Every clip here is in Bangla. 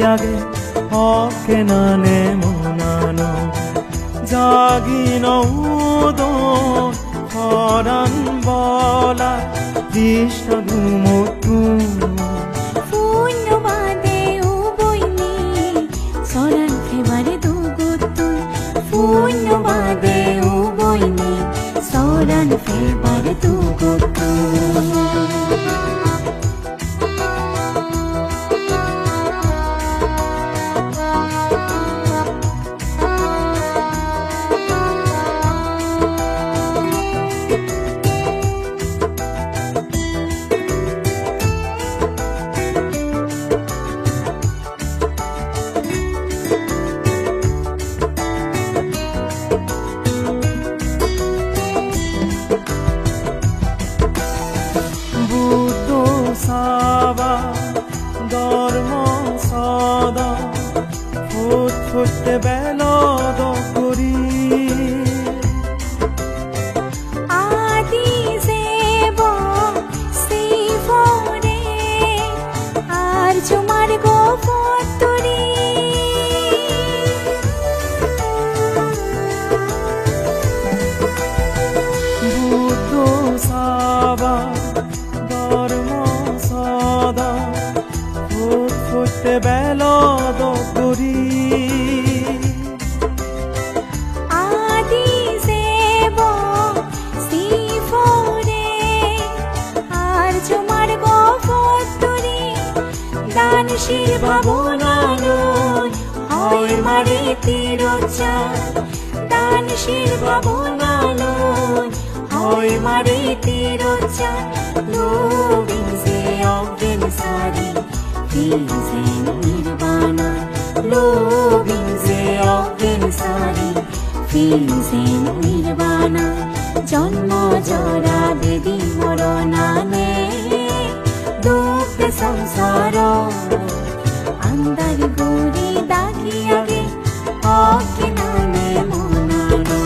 আগে হকে নানে মনানো জাগিন উদো হরান বলা কৃষ্ণ ঘুমতু পুণ্যবাদে ও বইনি সরান ফেবারে দুগুতু পুণ্যবাদে ও বইনি সরান ফেবারে দুগুতু সাবা ধর্ম সদা ফুট ফুটতে বেলদ করি আদি সেব শ্রীফরে আর জমার গোপতরি বুদ্ধ সাবা ধর্ম সদা ফুট ফুটতে বেলদ করি আদি সেব শ্রীফরে আর জমার গোপতরি দানশীল ভাবনালো হয় মারে তিরচার দানশীল ভাবনালো হয় মারে তিরচার লোভিং যে অজ্ঞান সারি ফিজেন নির্বাণা লোভিং যে অজ্ঞান সারি ফিজেন নির্বাণা জন্ম জরা বেদি মরণানে দুঃখ সংসার আন্দার গৌরী দাগি আগে অকে নামে মনানো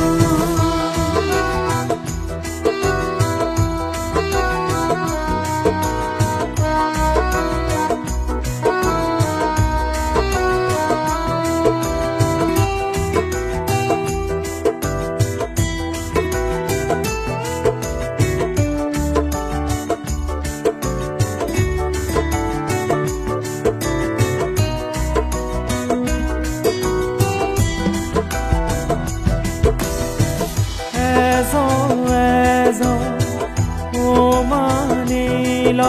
ও মানিল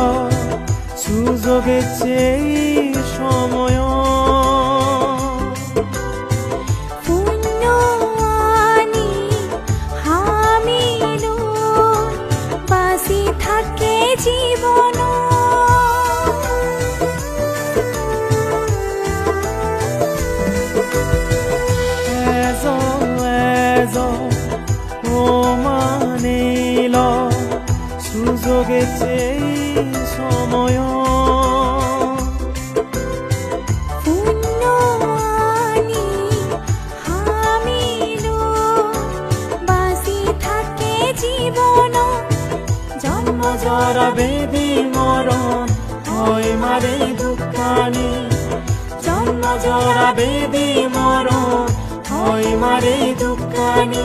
সুযোগে চেই সময় পুণ্যআনি হামিলো বাসি থাকে জীবন ও মানিল সুযোগে চেই সময় পুণ্যআনি হামিলো বাসি থাকে জীবন জন্ম জরা বেদি মরণ হয় মারে দুঃখানি জন্ম জরা বেদি মরণ হয় মারে দুঃখানি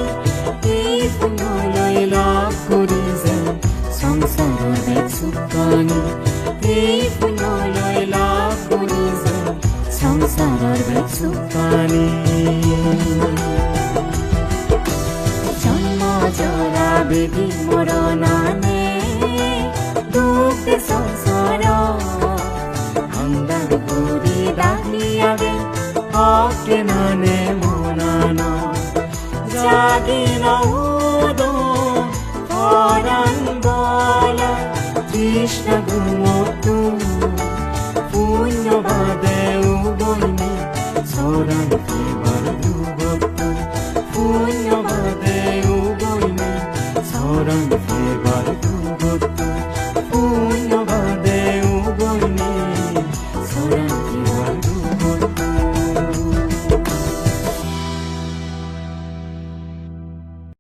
এই পুণ্য লয় লাভ করি যেন সংসারের সুখানি এই পুণ্য লয় লাভ করি যেন সংসারের সুখানি জন্ম জরা বেদি মরণানে দুঃখ সংসার আন্দার গৌরী দাগি আগে হকে নানে মনানো জাগিন উদো হরান বলা কৃষ্ণ গুণ